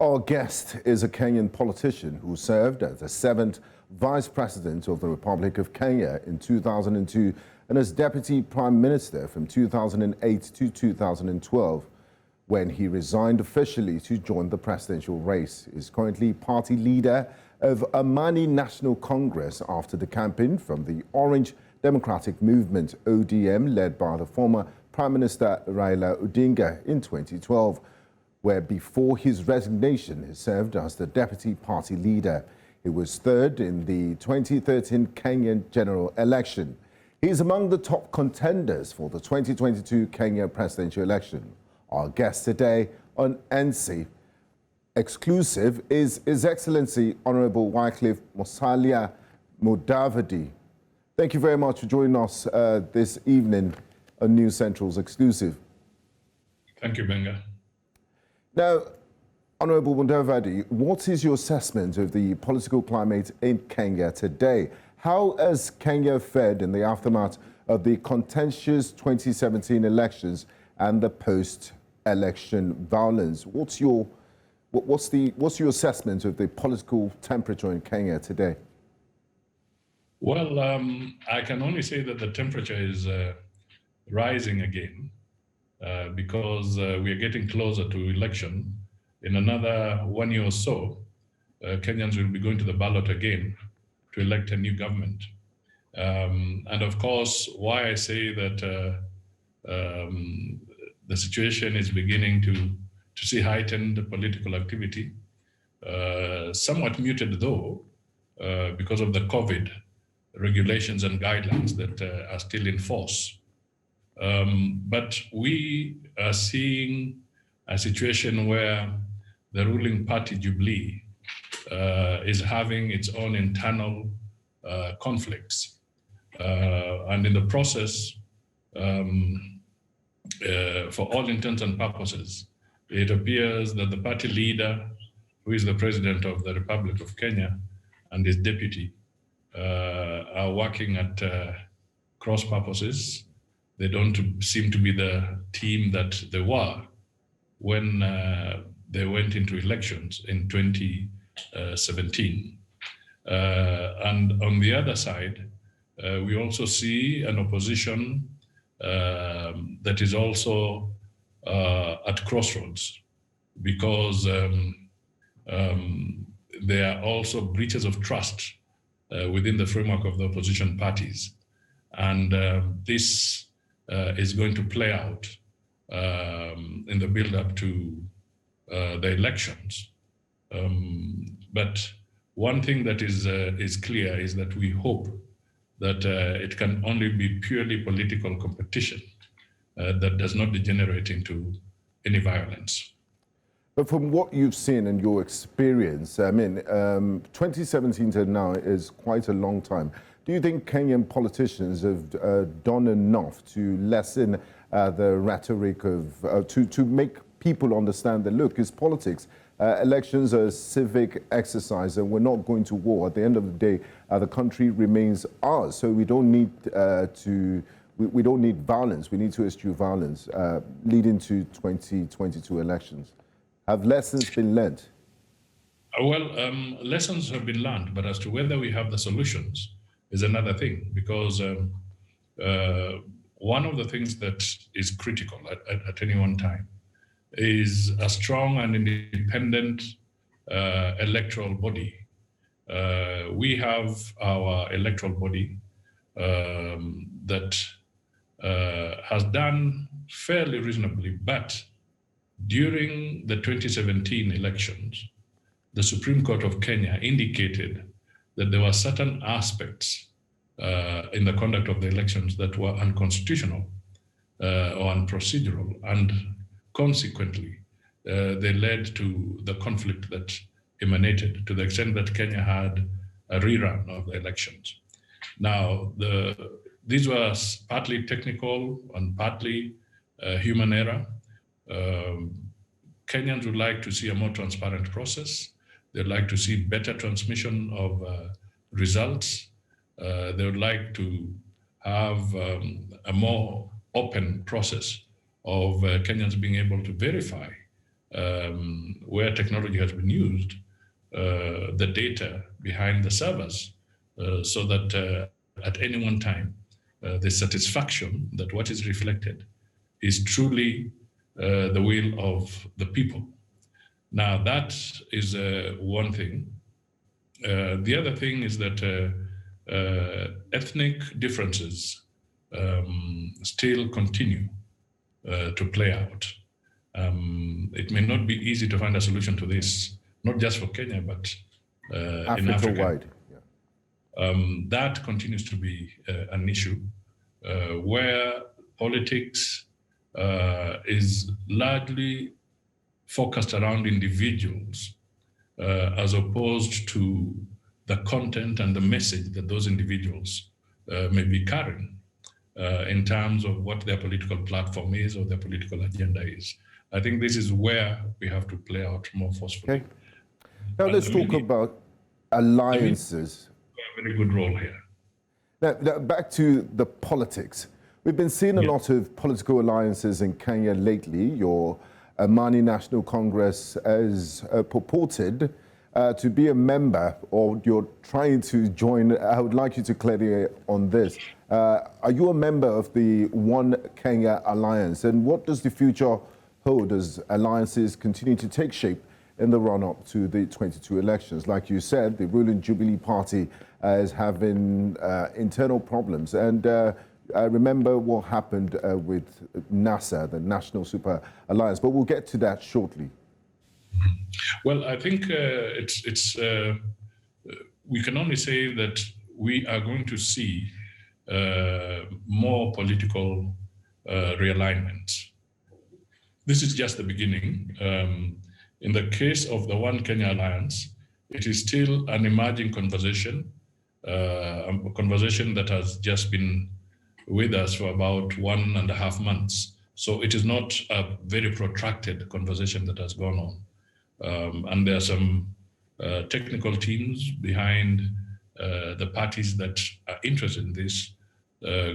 Our guest is a Kenyan politician who served as the seventh Vice President of the Republic of Kenya in 2002 and as Deputy Prime Minister from 2008 to 2012, when he resigned officially to join the presidential race. He is currently party leader of Amani National Congress after the campaign from the Orange Democratic Movement, ODM, led by the former Prime Minister Raila Odinga in 2012. Where before his resignation, he served as the deputy party leader. He was third in the 2013 Kenyan general election. He is among the top contenders for the 2022 Kenya presidential election. Our guest today on NC Exclusive is His Excellency Honorable Wycliffe Musalia Mudavadi. Thank you very much for joining us this evening on News Central's Exclusive. Thank you, Benga. Now, Honourable Mudavadi, what is your assessment of the political climate in Kenya today? How has Kenya fared in the aftermath of the contentious 2017 elections and the post-election violence? What's your assessment of the political temperature in Kenya today? Well, I can only say that the temperature is rising again. Because we are getting closer to election. In another 1 year or so, Kenyans will be going to the ballot again to elect a new government. And of course, why I say that the situation is beginning to see heightened political activity, somewhat muted though, because of the COVID regulations and guidelines that are still in force. But we are seeing a situation where the ruling party, Jubilee, is having its own internal conflicts. And in the process, for all intents and purposes, it appears that the party leader, who is the President of the Republic of Kenya, and his deputy are working at cross purposes. They don't seem to be the team that they were when they went into elections in 2017. And on the other side, we also see an opposition that is also at crossroads because there are also breaches of trust within the framework of the opposition parties. And this is going to play out in the build-up to the elections. But one thing that is clear is that we hope that it can only be purely political competition that does not degenerate into any violence. But from what you've seen and your experience, I mean, 2017 to now is quite a long time. Do you think Kenyan politicians have done enough to lessen the rhetoric of, to make people understand that, look, it's politics. Elections are a civic exercise and we're not going to war. At the end of the day, the country remains ours. So we don't need we don't need violence. We need to eschew violence leading to 2022 elections. Have lessons been learned? Well, lessons have been learned, but as to whether we have the solutions is another thing, because one of the things that is critical at any one time is a strong and independent electoral body. We have our electoral body that has done fairly reasonably, but during the 2017 elections, the Supreme Court of Kenya indicated that there were certain aspects in the conduct of the elections that were unconstitutional or unprocedural, and consequently, they led to the conflict that emanated, to the extent that Kenya had a rerun of the elections. Now, these were partly technical and partly human error. Kenyans would like to see a more transparent process. They'd like to see better transmission of results. They would like to have a more open process of Kenyans being able to verify where technology has been used, the data behind the servers, so that at any one time, the satisfaction that what is reflected is truly the will of the people. Now, that is one thing. The other thing is that ethnic differences still continue to play out. It may not be easy to find a solution to this, not just for Kenya, but in Africa. Wide. Yeah. That continues to be an issue where politics is largely focused around individuals as opposed to the content and the message that those individuals may be carrying in terms of what their political platform is or their political agenda is. I think this is where we have to play out more forcefully. Okay. Now let's talk about alliances. A very good role here. Now, back to the politics. We've been seeing a lot of political alliances in Kenya lately. Your Amani National Congress is purported to be a member, or you're trying to join. I would like you to clarify on this. Are you a member of the One Kenya Alliance? And what does the future hold as alliances continue to take shape in the run-up to the 22 elections? Like you said, the ruling Jubilee Party is having internal problems. And I remember what happened with NASA, the National Super Alliance, but we'll get to that shortly. Well, I think we can only say that we are going to see more political realignments. This is just the beginning. In the case of the One Kenya Alliance, it is still an emerging conversation, a conversation that has just been with us for about 1.5 months. So it is not a very protracted conversation that has gone on. And there are some technical teams behind the parties that are interested in this,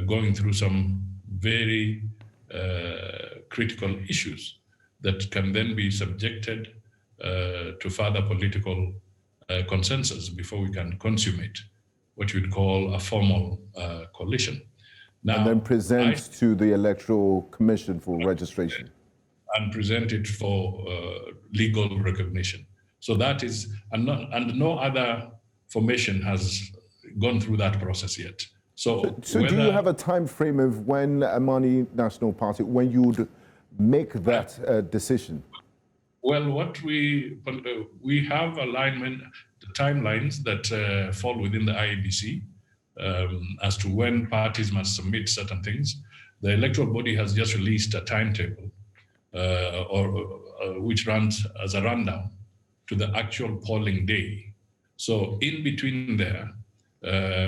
going through some very critical issues that can then be subjected to further political consensus before we can consummate what you'd call a formal coalition. Now, and then present to the Electoral Commission for registration. And present it for legal recognition. So that is, and no other formation has gone through that process yet. So do you have a time frame of when Amani National Party, when you would make that decision? Well, what we have alignment, the timelines that fall within the IEBC as to when parties must submit certain things. The electoral body has just released a timetable which runs as a rundown to the actual polling day. So in between there,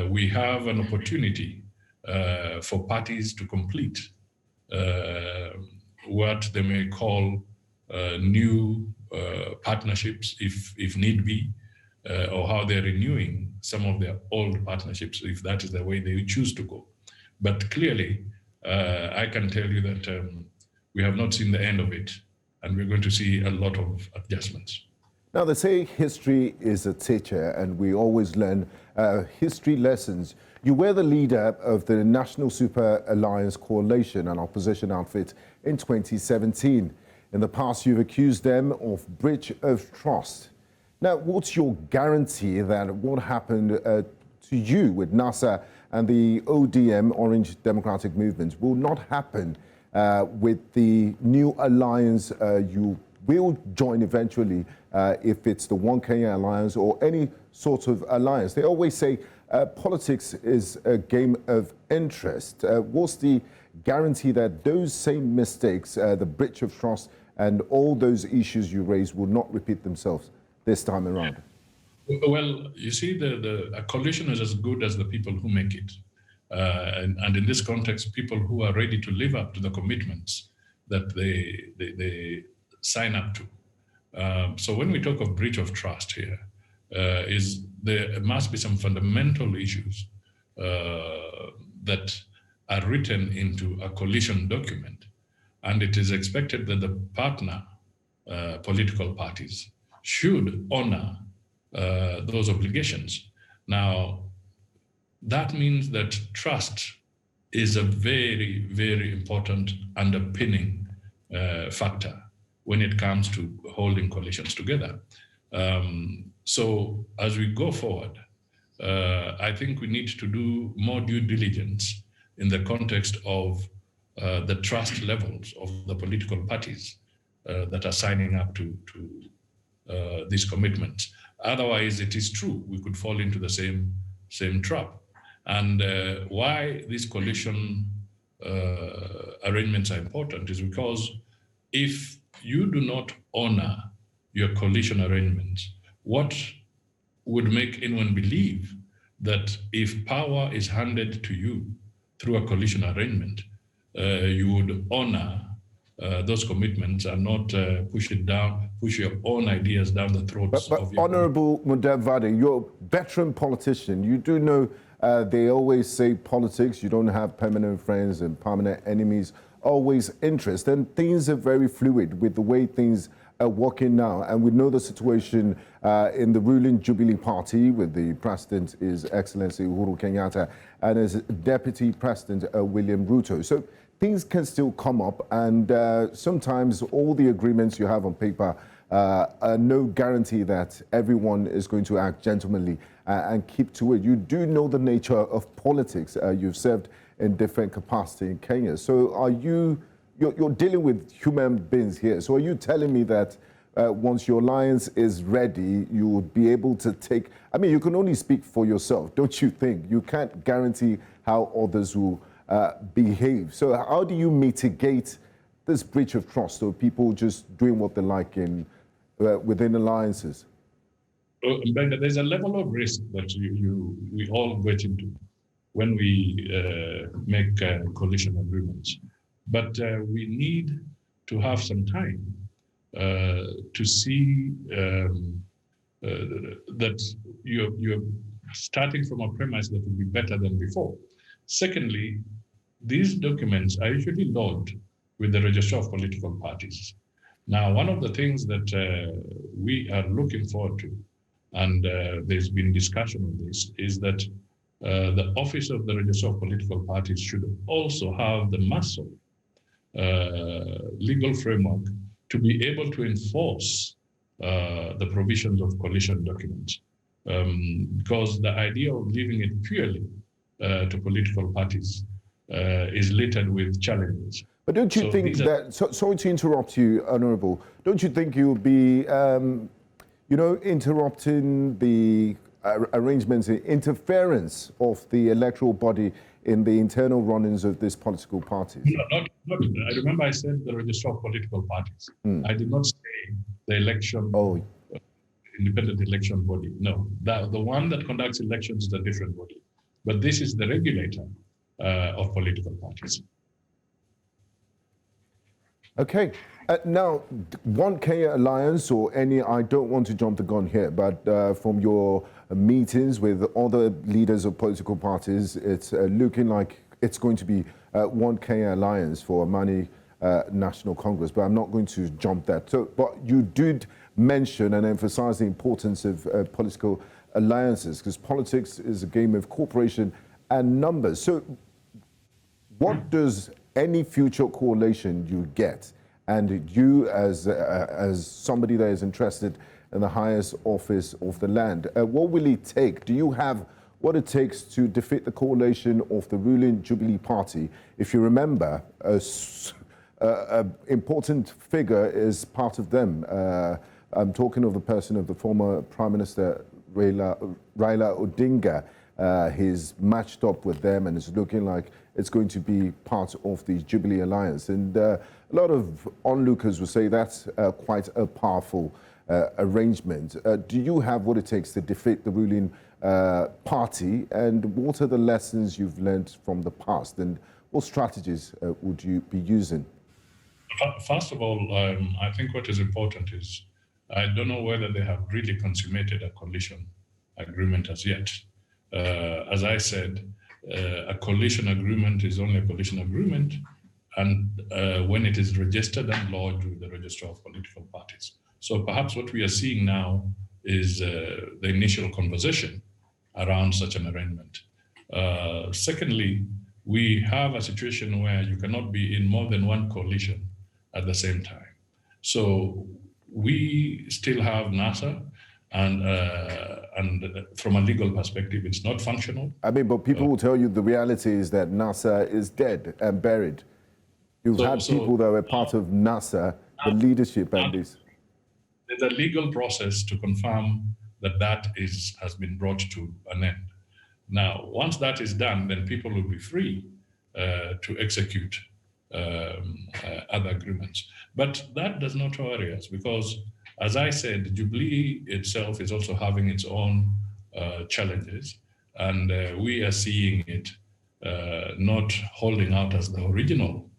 we have an opportunity for parties to complete what they may call new partnerships, if need be, or how they're renewing some of their old partnerships, if that is the way they choose to go. But clearly, I can tell you that we have not seen the end of it, and we're going to see a lot of adjustments. Now, they say history is a teacher, and we always learn history lessons. You were the leader of the National Super Alliance Coalition, an opposition outfit, in 2017. In the past, you've accused them of breach of trust. Now, what's your guarantee that what happened to you with NASA and the ODM, Orange Democratic Movement, will not happen with the new alliance you will join eventually, if it's the One Kenya Alliance or any sort of alliance? They always say politics is a game of interest. What's the guarantee that those same mistakes, the breach of trust and all those issues you raised will not repeat themselves this time around? Well, you see, a coalition is as good as the people who make it. And in this context, people who are ready to live up to the commitments that they sign up to. So when we talk of breach of trust here, there must be some fundamental issues that are written into a coalition document. And it is expected that the partner political parties should honor those obligations. Now, that means that trust is a very, very important underpinning factor when it comes to holding coalitions together. So as we go forward, I think we need to do more due diligence in the context of the trust levels of the political parties that are signing up to these commitments. Otherwise, it is true, we could fall into the same trap. And why these coalition arrangements are important is because if you do not honor your coalition arrangements, what would make anyone believe that if power is handed to you through a coalition arrangement, you would honor those commitments and not push your own ideas down the throats of your... Honorable Mudavadi, you're a veteran politician. You do know they always say politics, you don't have permanent friends and permanent enemies, always interest. And things are very fluid with the way things are working now. And we know the situation in the ruling Jubilee Party with the president, His Excellency Uhuru Kenyatta, and his deputy president, William Ruto. So things can still come up, and sometimes all the agreements you have on paper are no guarantee that everyone is going to act gentlemanly and keep to it. You do know the nature of politics. You've served in different capacity in Kenya. So are you're dealing with human beings here. So are you telling me that once your alliance is ready, you would be able to take... I mean, you can only speak for yourself, don't you think? You can't guarantee how others will behave. So how do you mitigate this breach of trust or people just doing what they like within alliances? There's a level of risk that we all get into when we make coalition agreements. But we need to have some time to see that you're starting from a premise that will be better than before. Secondly, these documents are usually lodged with the Registrar of Political Parties. Now, one of the things that we are looking forward to, and there's been discussion on this, is that the Office of the Registrar of Political Parties should also have the muscle, legal framework to be able to enforce the provisions of coalition documents. Because the idea of leaving it purely to political parties is littered with challenges. But don't you think that, sorry to interrupt you, Honourable, don't you think you'll be, interrupting the arrangements, interference of the electoral body in the internal runnings of these political parties? No, not. I remember I said the Registrar of Political Parties. I did not say the election, independent election body. No, the one that conducts elections is a different body. But this is the regulator of political parties. Okay. Now, One Kenya Alliance or any, I don't want to jump the gun here, but from your meetings with other leaders of political parties, it's looking like it's going to be One Kenya Alliance for Amani National Congress, but I'm not going to jump that. So, but you did mention and emphasize the importance of political alliances, because politics is a game of cooperation and numbers. So what does any future coalition you get, and you as somebody that is interested in the highest office of the land, what will it take? Do you have what it takes to defeat the coalition of the ruling Jubilee Party? If you remember, an important figure is part of them. I'm talking of the person of the former Prime Minister Raila Odinga. He's matched up with them and it's looking like it's going to be part of the Jubilee Alliance. And a lot of onlookers will say that's quite a powerful arrangement. Do you have what it takes to defeat the ruling party? And what are the lessons you've learned from the past? And what strategies would you be using? First of all, I think what is important is, I don't know whether they have really consummated a coalition agreement as yet. As I said, a coalition agreement is only a coalition agreement when it is registered and lodged with the Register of Political Parties. So perhaps what we are seeing now is the initial conversation around such an arrangement. Secondly, we have a situation where you cannot be in more than one coalition at the same time. So we still have NASA, and from a legal perspective, it's not functional. I mean, but people will tell you the reality is that NASA is dead and buried. You've had people that were part of NASA, the leadership and this. There's a legal process to confirm that has been brought to an end. Now, once that is done, then people will be free to execute other agreements. But that does not worry us because, as I said, Jubilee itself is also having its own challenges, and we are seeing it not holding out as the original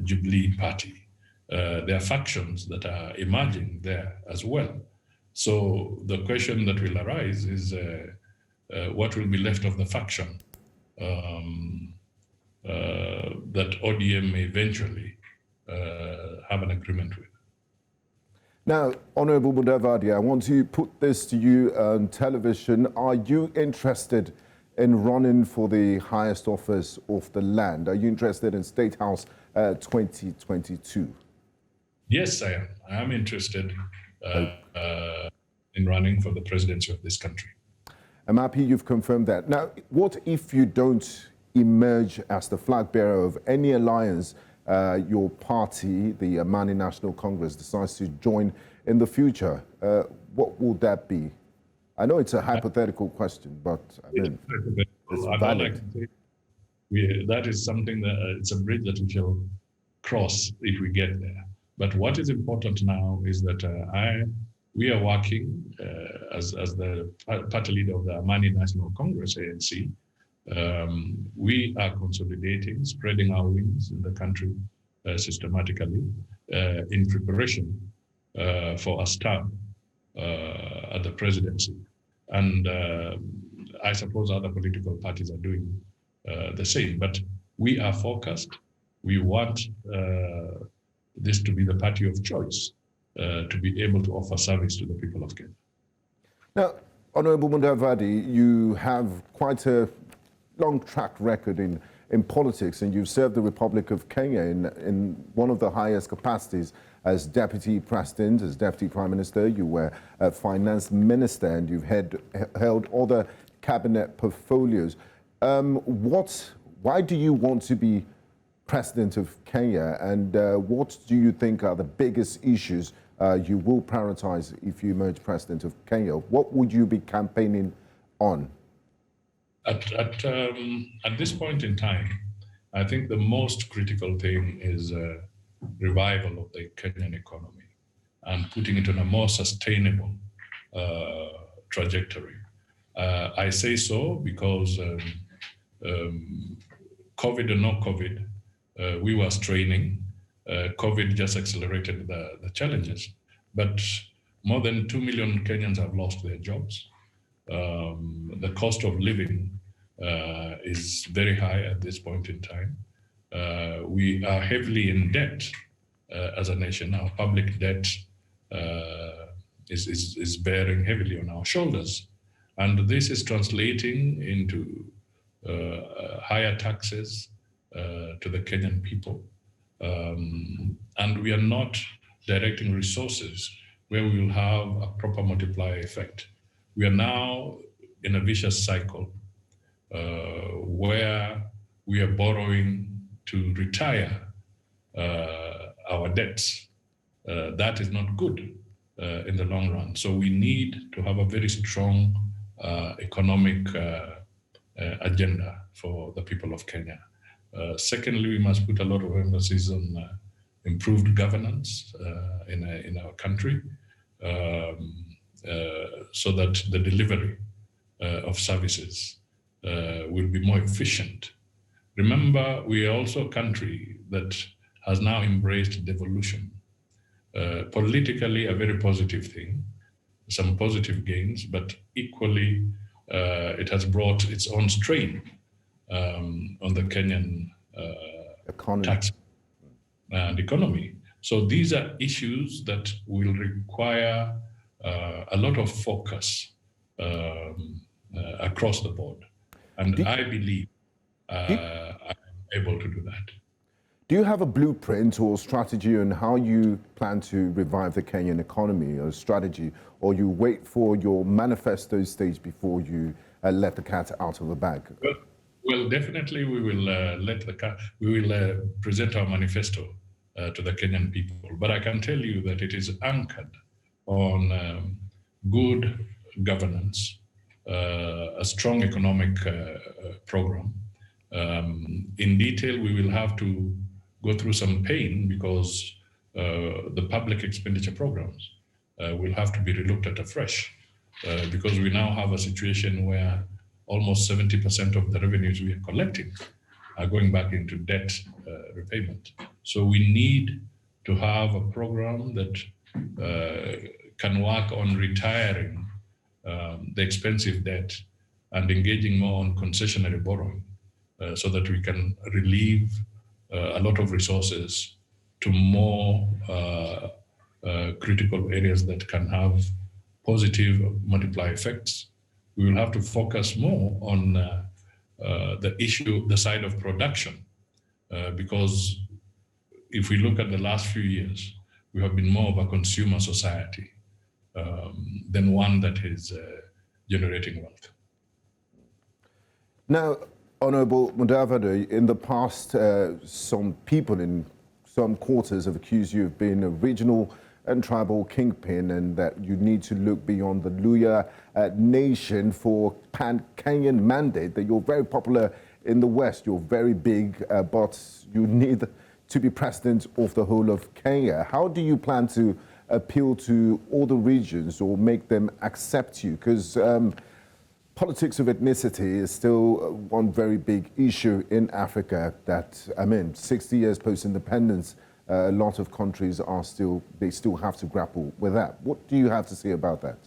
Jubilee party. There are factions that are emerging there as well. So the question that will arise is what will be left of the faction that ODM may eventually have an agreement with. Now, Honorable Mudavadi, I want to put this to you on television. Are you interested in running for the highest office of the land? Are you interested in State House 2022? Yes, I am. I am interested in running for the presidency of this country. I'm happy you've confirmed that. Now, what if you don't emerge as the flag bearer of any alliance your party, the Amani National Congress, decides to join in the future? What will that be? I know it's a hypothetical question, but I mean, it's valid. That is something that it's a bridge that we shall cross if we get there. But what is important now is that we are working as the party leader of the Amani National Congress, ANC. We are consolidating, spreading our wings in the country systematically in preparation for a start at the presidency. And I suppose other political parties are doing the same, but we are focused. We want this to be the party of choice to be able to offer service to the people of Kenya. Now, Honorable Mudavadi, you have quite a long track record in politics, and you've served the Republic of Kenya in one of the highest capacities as Deputy President, as Deputy Prime Minister. You were a Finance Minister, and you've held other cabinet portfolios. Why do you want to be President of Kenya, and what do you think are the biggest issues you will prioritize if you emerge President of Kenya? What would you be campaigning on? At this point in time, I think the most critical thing is revival of the Kenyan economy and putting it on a more sustainable trajectory. I say so because COVID or no COVID, we were straining. COVID just accelerated the challenges, but more than 2 million Kenyans have lost their jobs. The cost of living is very high at this point in time. We are heavily in debt as a nation. Our public debt is bearing heavily on our shoulders. And this is translating into higher taxes to the Kenyan people. And we are not directing resources where we will have a proper multiplier effect. We are now in a vicious cycle where we are borrowing to retire our debts. That is not good in the long run. So we need to have a very strong economic agenda for the people of Kenya. Secondly, we must put a lot of emphasis on improved governance in our country so that the delivery of services will be more efficient. Remember, we are also a country that has now embraced devolution. Politically, a very positive thing, some positive gains, but equally, it has brought its own strain on the Kenyan economy. tax and economy. So these are issues that will require a lot of focus across the board. And I believe I'm able to do that. Do you have a blueprint or strategy on how you plan to revive the Kenyan economy, or strategy, or you wait for your manifesto stage before you let the cat out of the bag? Well, definitely we will present our manifesto to the Kenyan people. But I can tell you that it is anchored on good governance, a strong economic program. In detail, we will have to go through some pain because the public expenditure programs will have to be relooked at afresh because we now have a situation where almost 70% of the revenues we are collecting are going back into debt repayment. So we need to have a program that can work on retiring the expensive debt and engaging more on concessionary borrowing so that we can relieve a lot of resources to more critical areas that can have positive multiplier effects. We will have to focus more on the side of production, because if we look at the last few years, we have been more of a consumer society than one that is generating wealth. Now, Honorable Mudavadi, in the past, some people in some quarters have accused you of being a regional and tribal kingpin, and that you need to look beyond the Luya nation for pan-Kenyan mandate, that you're very popular in the West, you're very big, but you need to be president of the whole of Kenya. How do you plan to appeal to all the regions or make them accept you? Because politics of ethnicity is still one very big issue in Africa that, 60 years post-independence, a lot of countries they still have to grapple with that. What do you have to say about that?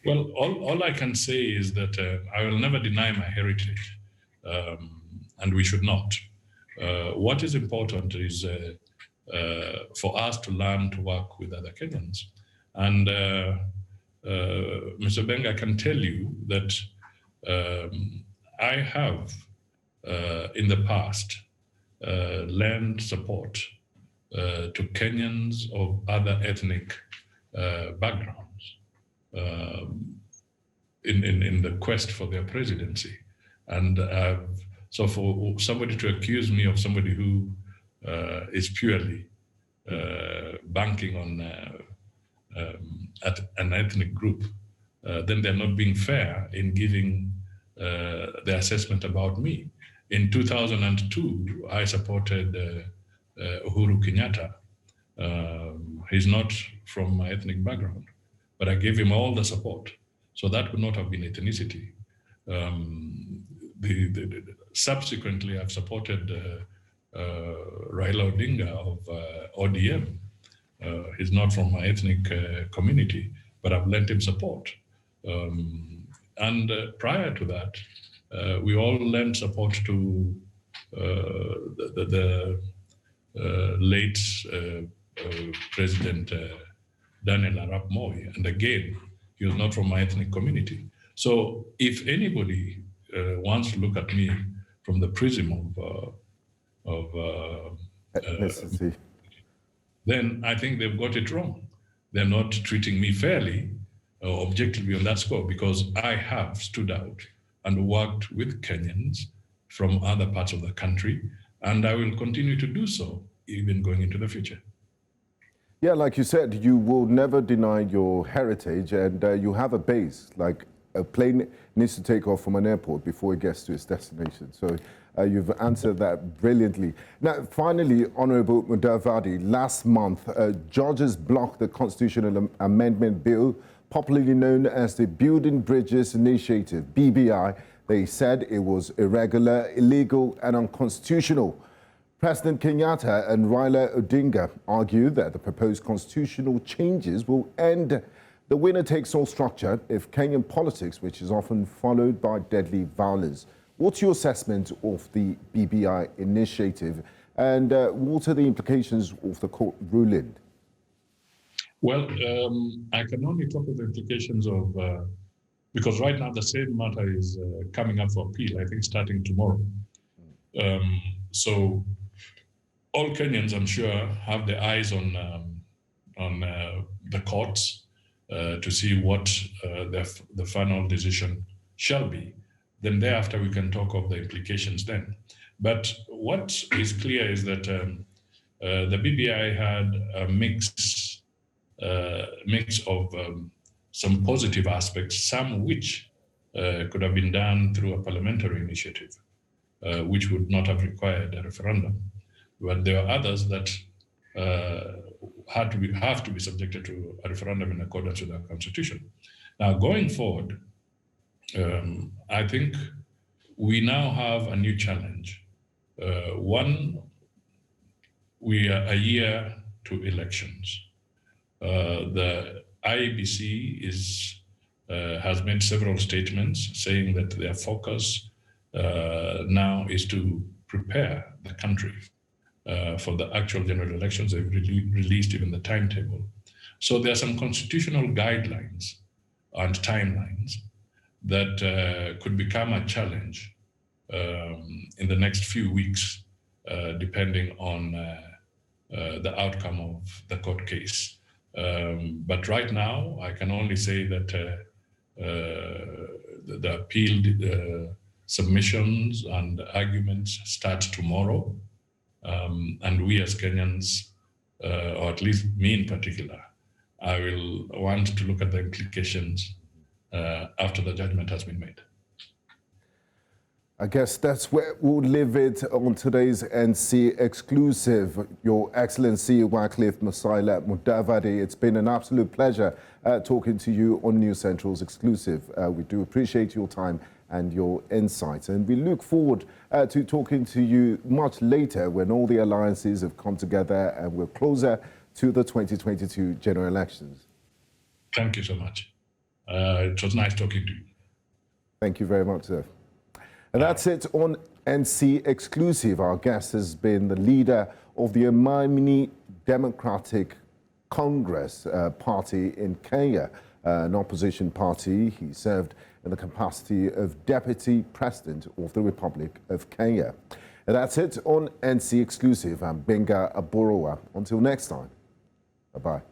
Well, all I can say is that I will never deny my heritage, and we should not. What is important is for us to learn to work with other Kenyans. And Mr. Beng, I can tell you that I have, in the past, lent support to Kenyans of other ethnic backgrounds in the quest for their presidency. And so for somebody to accuse me of somebody who is purely banking on at an ethnic group, then they're not being fair in giving the assessment about me. In 2002, I supported Uhuru Kenyatta. He's not from my ethnic background, but I gave him all the support. So that would not have been ethnicity. Subsequently, I've supported Raila Odinga of ODM. He's not from my ethnic community, but I've lent him support. And prior to that, we all lent support to the late President Daniel Arap Moi. And again, he was not from my ethnic community. So if anybody wants to look at me from the prism of ethnicity, then I think they've got it wrong. They're not treating me fairly or objectively on that score, because I have stood out and worked with Kenyans from other parts of the country, and I will continue to do so, even going into the future. Yeah, like you said, you will never deny your heritage, and you have a base. Like a plane needs to take off from an airport before it gets to its destination. So you've answered that brilliantly. Now, finally, Honorable Mudavadi, last month, judges blocked the constitutional amendment bill, popularly known as the Building Bridges Initiative, BBI. They said it was irregular, illegal, and unconstitutional. President Kenyatta and Raila Odinga argued that the proposed constitutional changes will end the winner-takes-all structure of Kenyan politics, which is often followed by deadly violence. What's your assessment of the BBI initiative, And what are the implications of the court ruling? Well, I can only talk of the implications of, because right now the same matter is coming up for appeal, I think starting tomorrow. So all Kenyans, I'm sure, have their eyes on the courts to see what the final decision shall be. Then thereafter, we can talk of the implications then. But what is clear is that the BBI had a mix of some positive aspects, some which could have been done through a parliamentary initiative, which would not have required a referendum. But there are others that have to be subjected to a referendum in accordance with our constitution. Now, going forward, I think we now have a new challenge. One, we are a year to elections. The IEBC has made several statements saying that their focus now is to prepare the country for the actual general elections. They've released even the timetable. So there are some constitutional guidelines and timelines that could become a challenge in the next few weeks, depending on the outcome of the court case. But right now, I can only say that the appeal submissions and arguments start tomorrow. And we as Kenyans, or at least me in particular, I will want to look at the implications after the judgment has been made. I guess that's where we'll leave it on today's NC exclusive. Your Excellency Wycliffe Musalia Mudavadi, it's been an absolute pleasure talking to you on News Central's exclusive. We do appreciate your time and your insights, and we look forward to talking to you much later when all the alliances have come together and we're closer to the 2022 general elections. Thank you so much. It was nice talking to you. Thank you very much, sir. And that's it on NC Exclusive. Our guest has been the leader of the Amani Democratic Congress party in Kenya, an opposition party. He served in the capacity of Deputy President of the Republic of Kenya. And that's it on NC Exclusive. I'm Benga Aborowa. Until next time, bye-bye.